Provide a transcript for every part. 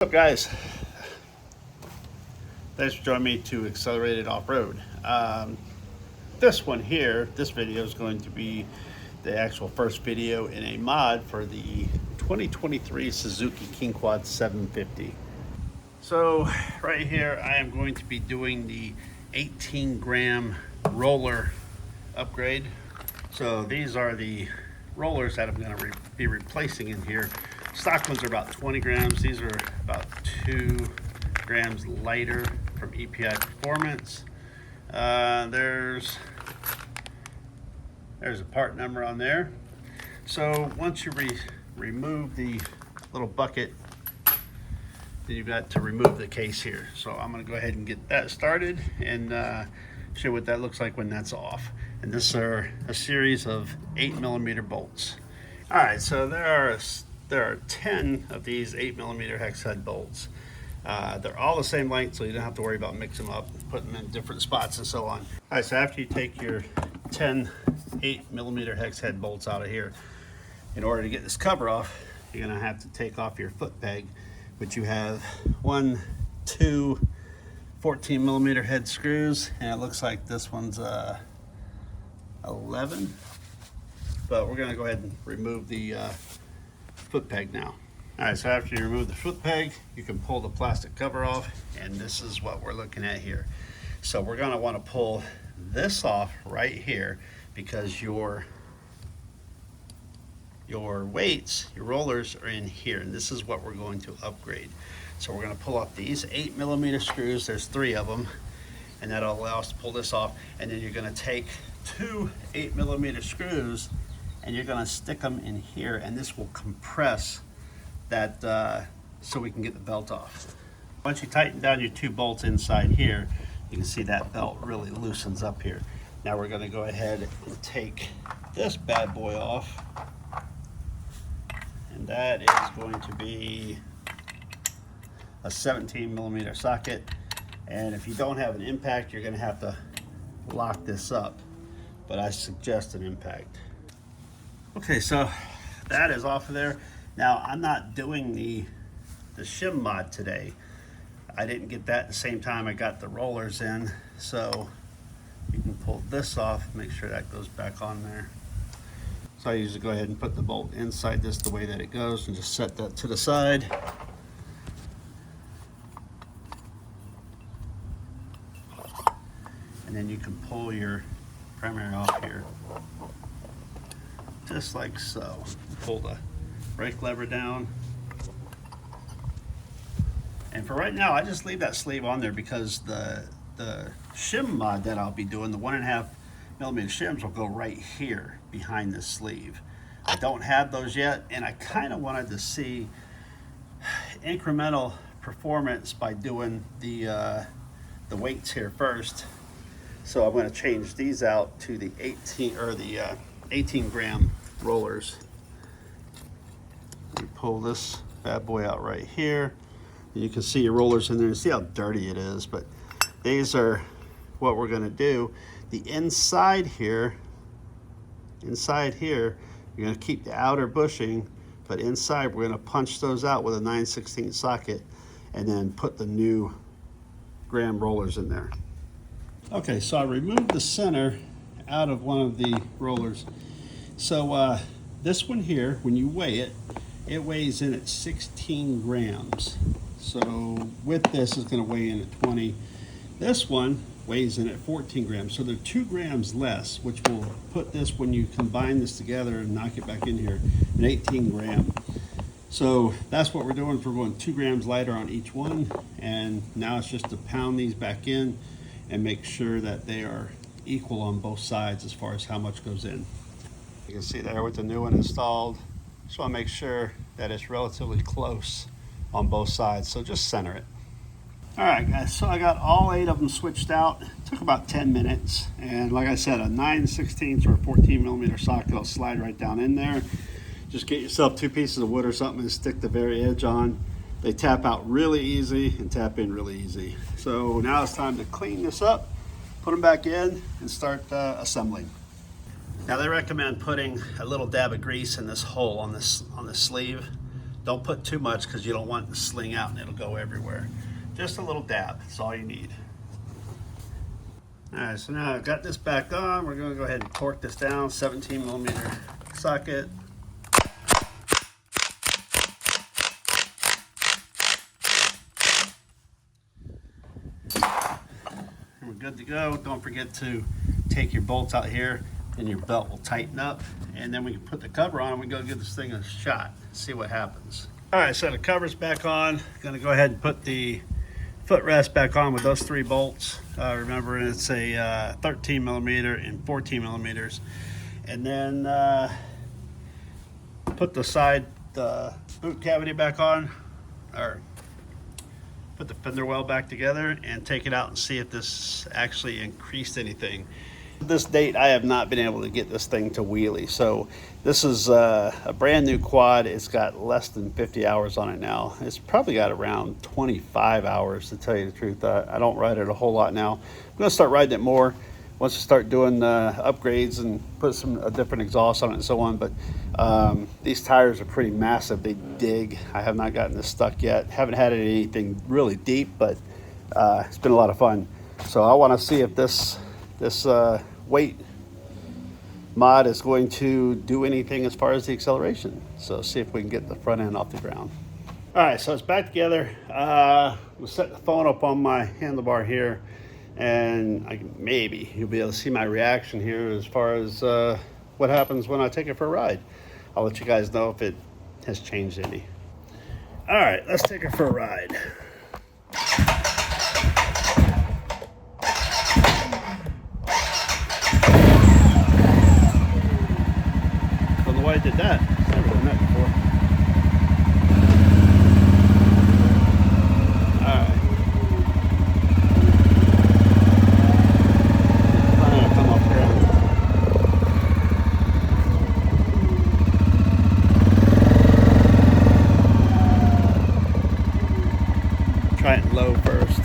What's up, guys? Thanks for joining me to Accelerated Off-Road. This video is going to be the actual first video in a mod for the 2023 Suzuki King Quad 750. So right here I am going to be doing the 18-gram roller upgrade. So these are the rollers that I'm going to be replacing in here. Stock ones are about 20 grams. These are about 2 grams lighter from EPI Performance. There's a part number on there. So once you remove the little bucket, then you've got to remove the case here. So I'm going to go ahead and get that started and show what that looks like when that's off. And this are a series of 8mm bolts. All right, so there are 10 of these 8mm hex head bolts. They're all the same length, so you don't have to worry about mixing them up, putting them in different spots and so on. All right, so after you take your 10 8mm hex head bolts out of here, in order to get this cover off, you're gonna have to take off your foot peg, which you have 2 14mm head screws, and it looks like this one's 11, but we're gonna go ahead and remove the foot peg now. All right, so after you remove the foot peg, you can pull the plastic cover off, and this is what we're looking at here. So we're gonna wanna pull this off right here because your weights, your rollers are in here, and this is what we're going to upgrade. So we're gonna pull off these 8mm screws, there's 3 of them, and that'll allow us to pull this off, and then you're gonna take 2 8mm screws and you're gonna stick them in here, and this will compress that so we can get the belt off. Once you tighten down your 2 bolts inside here, you can see that belt really loosens up here. Now we're gonna go ahead and take this bad boy off, and that is going to be a 17mm socket. And if you don't have an impact, you're gonna have to lock this up, but I suggest an impact. Okay, so that is off of there. Now I'm not doing the shim mod today. I didn't get that at the same time I got the rollers in, so you can pull this off, make sure that goes back on there. So I usually go ahead and put the bolt inside this the way that it goes and just set that to the side. And then you can pull your primary off here, just like so. Pull the brake lever down. And for right now, I just leave that sleeve on there because the shim mod that I'll be doing, the 1.5mm shims, will go right here behind this sleeve. I don't have those yet, and I kind of wanted to see incremental performance by doing the weights here first. So I'm going to change these out to the 18-gram rollers. You pull this bad boy out right here. You can see your rollers in there. You see how dirty it is, but these are what we're going to do. The inside here, you're going to keep the outer bushing, but inside we're going to punch those out with a 9/16 socket and then put the new gram rollers in there. Okay, so I removed the center out of one of the rollers. So this one here, when you weigh it, it weighs in at 16 grams. So with this, it's going to weigh in at 20. This one weighs in at 14 grams. So they're 2 grams less, which will put this, when you combine this together and knock it back in here, an 18 gram. So that's what we're doing. We're going 2 grams lighter on each one. And now it's just to pound these back in and make sure that they are equal on both sides as far as how much goes in. You can see there with the new one installed. Just want to make sure that it's relatively close on both sides, so just center it. All right, guys, so I got all 8 of them switched out. It took about 10 minutes, and like I said, a 9/16 or a 14mm socket will slide right down in there. Just get yourself 2 pieces of wood or something and stick the very edge on. They tap out really easy and tap in really easy. So now it's time to clean this up, put them back in, and start assembling. Now they recommend putting a little dab of grease in this hole on this sleeve Don't put too much because you don't want it to sling out and it'll go everywhere. Just a little dab, that's all you need. All right, so now I've got this back on. We're gonna go ahead and torque this down, 17mm socket. And we're good to go. Don't forget to take your bolts out here and your belt will tighten up. And then we can put the cover on and we go give this thing a shot, see what happens. All right, so the cover's back on. Gonna go ahead and put the footrest back on with those 3 bolts. Remember, it's a 13mm and 14mm. And then put the boot cavity back on, or put the fender well back together and take it out and see if this actually increased anything. This date, I have not been able to get this thing to wheelie. So this is a brand new quad. It's got less than 50 hours on it now. It's probably got around 25 hours, to tell you the truth. I don't ride it a whole lot now. I'm gonna start riding it more once I start doing upgrades and put a different exhaust on it and so on. But these tires are pretty massive. They dig. I have not gotten this stuck yet. Haven't had anything really deep, but it's been a lot of fun. So I wanna see if this weight mod is going to do anything as far as the acceleration. So see if we can get the front end off the ground. All right, so it's back together. We'll set the phone up on my handlebar here, and maybe you'll be able to see my reaction here as far as what happens when I take it for a ride. I'll let you guys know if it has changed any. All right, let's take it for a ride. I did that. I've never done that before. Alright. I'm gonna come off ground. Try it low first.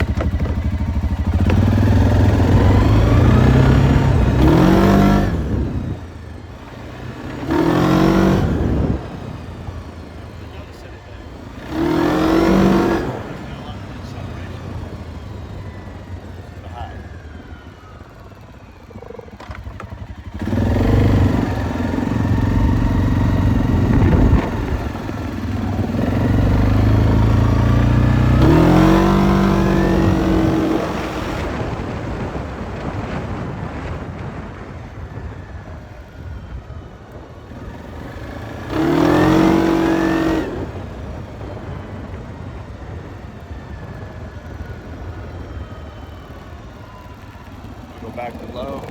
Go back to low.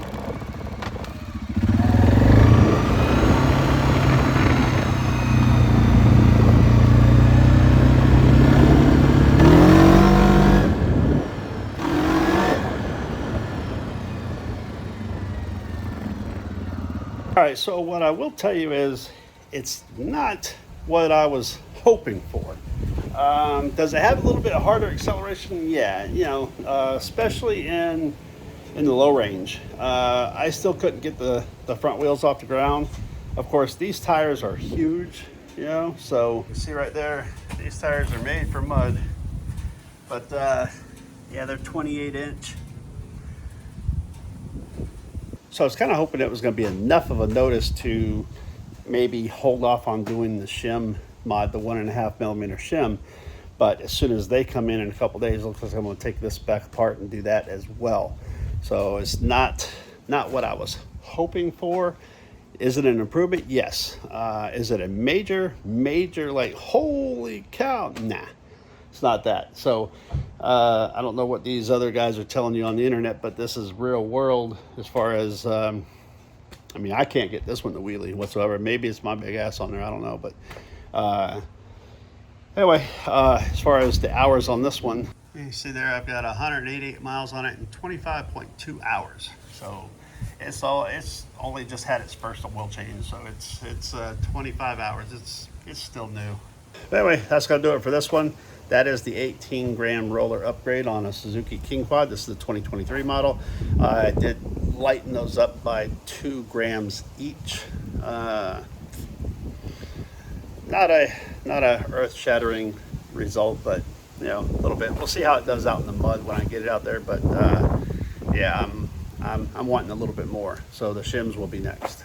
All right, so what I will tell you is it's not what I was hoping for. Does it have a little bit harder acceleration? Yeah, you know, especially in the low range. I still couldn't get the front wheels off the ground. Of course, these tires are huge, you know, so you see right there, these tires are made for mud. But yeah, they're 28-inch. So I was kind of hoping it was going to be enough of a notice to maybe hold off on doing the shim mod, the 1.5mm shim. But as soon as they come in a couple days, it looks like I'm going to take this back apart and do that as well. So it's not what I was hoping for. Is it an improvement? Yes. Is it a major, like, holy cow? Nah, it's not that. So I don't know what these other guys are telling you on the internet, but this is real world as far as, I mean, I can't get this one to wheelie whatsoever. Maybe it's my big ass on there, I don't know. But anyway, as far as the hours on this one, you see there I've got 188 miles on it in 25.2 hours. So it's only just had its first oil change, so it's 25 hours. It's still new. But anyway, that's gonna do it for this one. That is the 18-gram roller upgrade on a Suzuki King Quad. This is the 2023 model. I did lighten those up by 2 grams each. Not not a earth-shattering result, but you know, a little bit. We'll see how it does out in the mud when I get it out there. But yeah, I'm wanting a little bit more. So the shims will be next.